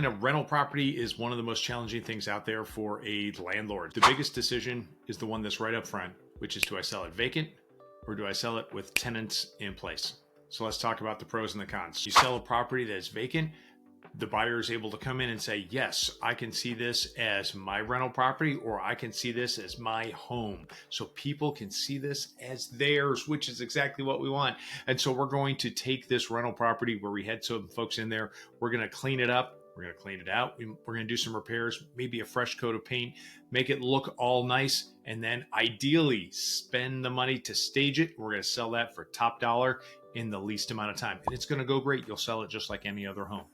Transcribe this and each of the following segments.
And a rental property is one of the most challenging things out there for a landlord. The biggest decision is the one that's right up front, which is, do I sell it vacant or do I sell it with tenants in place? So let's talk about the pros and the cons. You sell a property that's vacant, the buyer is able to come in and say, yes, I can see this as my rental property, or I can see this as my home. So people can see this as theirs, which is exactly what we want. And so we're going to take this rental property where we had some folks in there. We're going to clean it up. We're going to clean it out. We're going to do some repairs, maybe a fresh coat of paint, make it look all nice. And then ideally spend the money to stage it. We're going to sell that for top dollar in the least amount of time. And it's going to go great. You'll sell it just like any other home.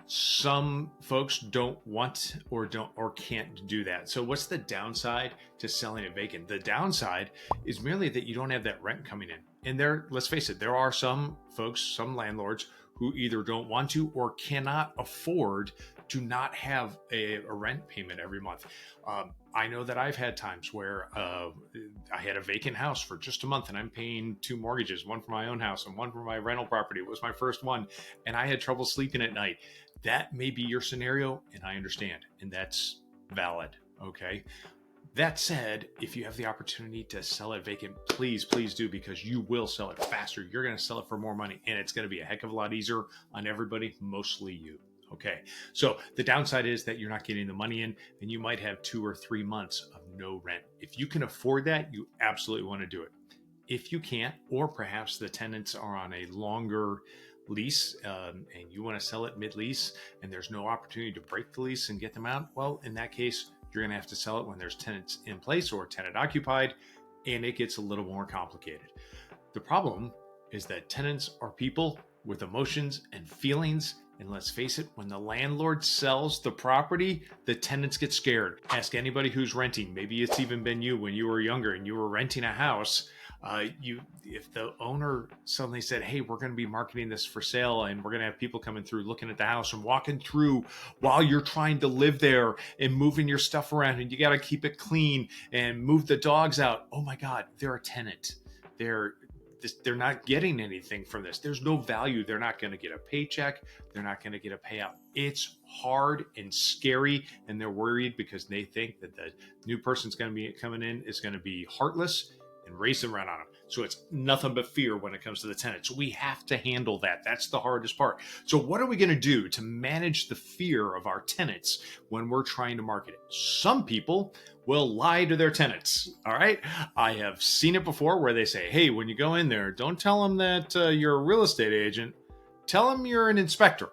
Some folks don't want or can't do that. So what's the downside to selling it vacant? The downside is merely that you don't have that rent coming in. And let's face it, there are some folks, some landlords who either don't want to or cannot afford to not have a rent payment every month. I know that I've had times where I had a vacant house for just a month and I'm paying two mortgages, one for my own house and one for my rental property. It was my first one and I had trouble sleeping at night. That may be your scenario, and I understand, and that's valid, okay? That said, if you have the opportunity to sell it vacant, please do, because you will sell it faster. You're going to sell it for more money, and it's going to be a heck of a lot easier on everybody, mostly you. Okay, so the downside is that you're not getting the money in, and you might have 2 or 3 months of no rent. If you can afford that, you absolutely want to do it. If you can't, or perhaps the tenants are on a longer lease and you want to sell it mid-lease and there's no opportunity to break the lease and get them out, well, in that case, you're going to have to sell it when there's tenants in place or tenant occupied, and it gets a little more complicated. The problem is that tenants are people with emotions and feelings, and let's face it, when the landlord sells the property, the tenants get scared. Ask anybody who's renting. Maybe it's even been you when you were younger and you were renting a house. If the owner suddenly said, hey, we're going to be marketing this for sale and we're going to have people coming through looking at the house and walking through while you're trying to live there and moving your stuff around, and you got to keep it clean and move the dogs out. Oh my God, they're a tenant. They're not getting anything from this. There's no value. They're not going to get a paycheck. They're not going to get a payout. It's hard and scary, and they're worried because they think that the new person's going to be coming in is going to be heartless and race them around on them. So it's nothing but fear when it comes to the tenants. So we have to handle that. That's the hardest part. So what are we going to do to manage the fear of our tenants when we're trying to market it? Some people will lie to their tenants. All right. I have seen it before where they say, hey, when you go in there, don't tell them that you're a real estate agent. Tell them you're an inspector.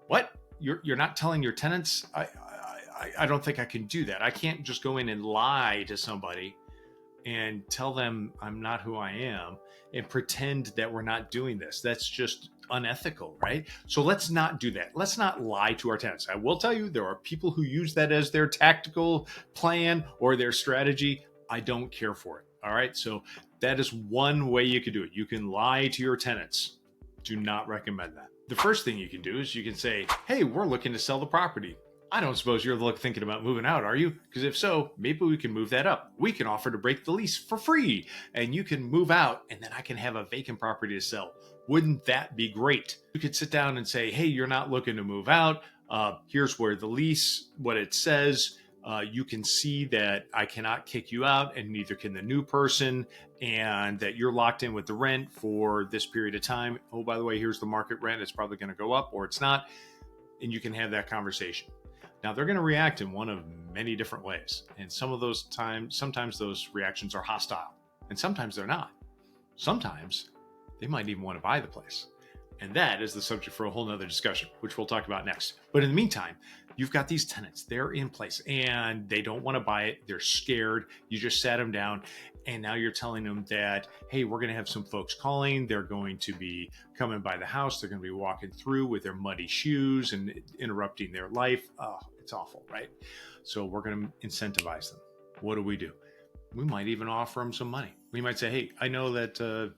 What? You're not telling your tenants? I don't think I can do that. I can't just go in and lie to somebody and tell them I'm not who I am and pretend that we're not doing this. That's just unethical, right? So let's not do that. Let's not lie to our tenants. I will tell you, there are people who use that as their tactical plan or their strategy. I don't care for it. All right. So that is one way you can do it. You can lie to your tenants. Do not recommend that. The first thing you can do is you can say, hey, we're looking to sell the property. I don't suppose you're thinking about moving out, are you? Because if so, maybe we can move that up. We can offer to break the lease for free and you can move out and then I can have a vacant property to sell. Wouldn't that be great? You could sit down and say, hey, you're not looking to move out. Here's where the lease, what it says. You can see that I cannot kick you out and neither can the new person, and that you're locked in with the rent for this period of time. Oh, by the way, here's the market rent. It's probably going to go up or it's not. And you can have that conversation. Now, they're going to react in one of many different ways. And sometimes those reactions are hostile and sometimes they're not. Sometimes they might even want to buy the place. And that is the subject for a whole nother discussion, which we'll talk about next. But in the meantime, you've got these tenants, they're in place and they don't want to buy it. They're scared. You just sat them down. And now you're telling them that, hey, we're going to have some folks calling. They're going to be coming by the house. They're going to be walking through with their muddy shoes and interrupting their life. Oh, it's awful, right? So we're going to incentivize them. What do? We might even offer them some money. We might say, hey, I know that,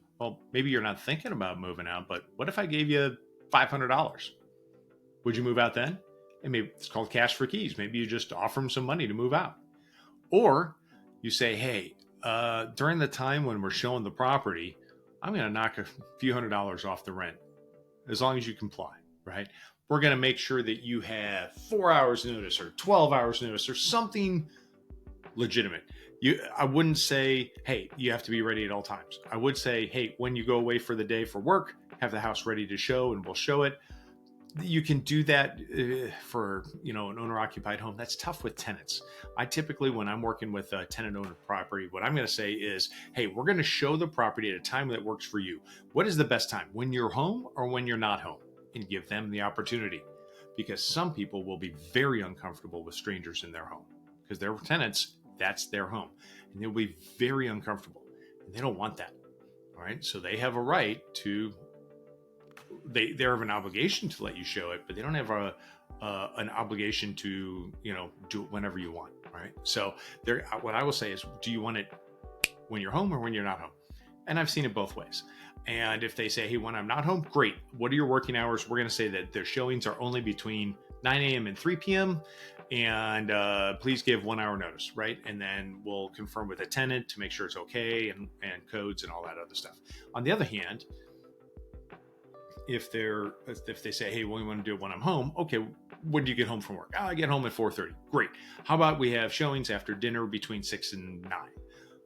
maybe you're not thinking about moving out, but what if I gave you $500? Would you move out then? And maybe it's called cash for keys. Maybe you just offer them some money to move out. Or you say, hey, during the time when we're showing the property, I'm going to knock a few $100s off the rent as long as you comply, right? we're going to make sure that you have 4 hours notice or 12 hours notice or something legitimate. I wouldn't say, hey, you have to be ready at all times. I would say, hey, when you go away for the day for work, have the house ready to show and we'll show it. You can do that for, an owner occupied home. That's tough with tenants. I typically, when I'm working with a tenant owner property, what I'm going to say is, hey, we're going to show the property at a time that works for you. What is the best time? When you're home or when you're not home? And give them the opportunity, because some people will be very uncomfortable with strangers in their home because they're tenants. That's their home, and they'll be very uncomfortable, and they don't want that. All right. So they have a right to, they have an obligation to let you show it, but they don't have an obligation to, do it whenever you want. All right. So what I will say is, do you want it when you're home or when you're not home? And I've seen it both ways. And if they say, hey, when I'm not home, great. What are your working hours? We're going to say that their showings are only between 9 a.m. and 3 p.m. And please give 1 hour notice, right? And then we'll confirm with a tenant to make sure it's okay and codes and all that other stuff. On the other hand, if they say, hey, well, we want to do it when I'm home. Okay, when do you get home from work? I get home at 4:30. Great. How about we have showings after dinner between 6 and 9?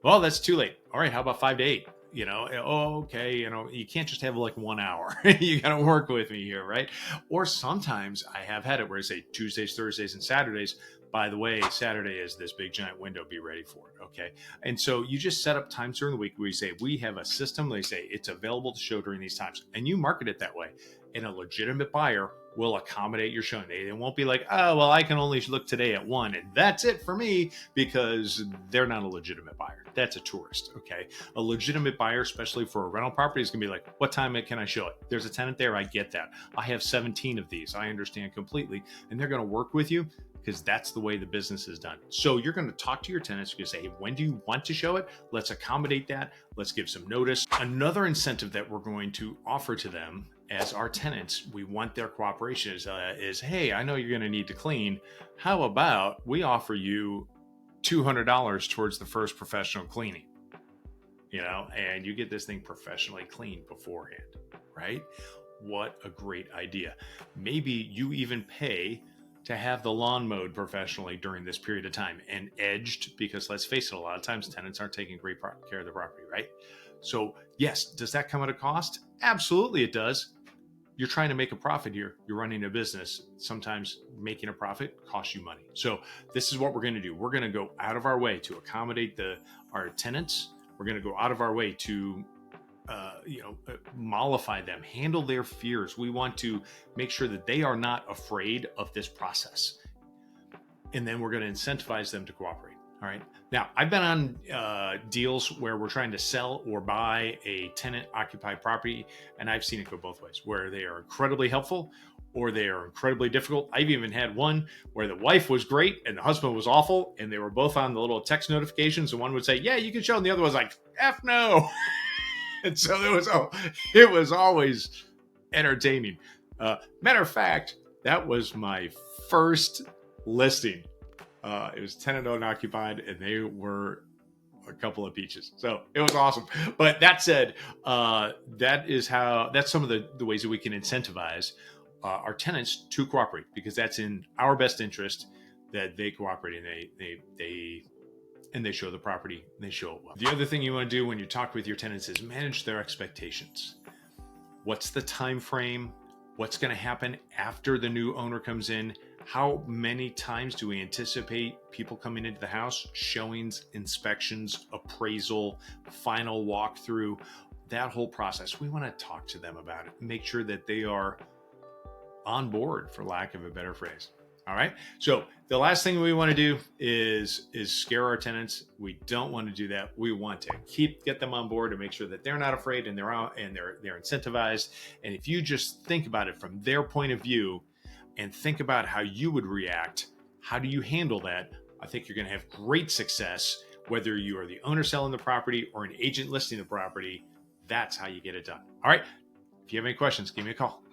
Well, that's too late. All right, how about 5 to 8? Okay, you can't just have like 1 hour. You got to work with me here, right? Or sometimes I have had it where I say Tuesdays, Thursdays, and Saturdays. By the way, Saturday is this big giant window. Be ready for it. Okay. And so you just set up times during the week where you say, we have a system. They say it's available to show during these times, and you market it that way. And a legitimate buyer will accommodate your showing. They won't be like, oh, well, I can only look today at 1 and that's it for me, because they're not a legitimate buyer. That's a tourist. Okay. A legitimate buyer, especially for a rental property, is going to be like, what time can I show it? There's a tenant there. I get that. I have 17 of these. I understand completely. And they're going to work with you because that's the way the business is done. So you're going to talk to your tenants. You're going to say, hey, when do you want to show it? Let's accommodate that. Let's give some notice. Another incentive that we're going to offer to them as our tenants, we want their cooperation, is hey, I know you're going to need to clean. How about we offer you $200 towards the first professional cleaning, and you get this thing professionally cleaned beforehand, right? What a great idea. Maybe you even pay to have the lawn mowed professionally during this period of time and edged, because let's face it, a lot of times tenants aren't taking great care of the property, right? So yes, does that come at a cost? Absolutely it does. You're trying to make a profit here. You're running a business. Sometimes making a profit costs you money. So this is what we're going to do. We're going to go out of our way to accommodate our tenants. We're going to go out of our way to mollify them, handle their fears. We want to make sure that they are not afraid of this process. And then we're going to incentivize them to cooperate. All right. Now, I've been on deals where we're trying to sell or buy a tenant occupied property, and I've seen it go both ways, where they are incredibly helpful or they are incredibly difficult. I've even had one where the wife was great and the husband was awful, and they were both on the little text notifications, and one would say, yeah, you can show, and the other was like, F no. And so it was always entertaining. Matter of fact, that was my first listing. It was tenant owned occupied, and they were a couple of peaches. So it was awesome. But that said, that's some of the ways that we can incentivize our tenants to cooperate, because that's in our best interest that they cooperate and they show the property, they show it well. The other thing you want to do when you talk with your tenants is manage their expectations. What's the time frame? What's going to happen after the new owner comes in? How many times do we anticipate people coming into the house? Showings, inspections, appraisal, final walkthrough, that whole process. We want to talk to them about it. Make sure that they are on board, for lack of a better phrase. All right. So the last thing we want to do is scare our tenants. We don't want to do that. We want to get them on board and make sure that they're not afraid and they're incentivized. And if you just think about it from their point of view and think about how you would react, how do you handle that? I think you're going to have great success, whether you are the owner selling the property or an agent listing the property. That's how you get it done. All right. If you have any questions, give me a call.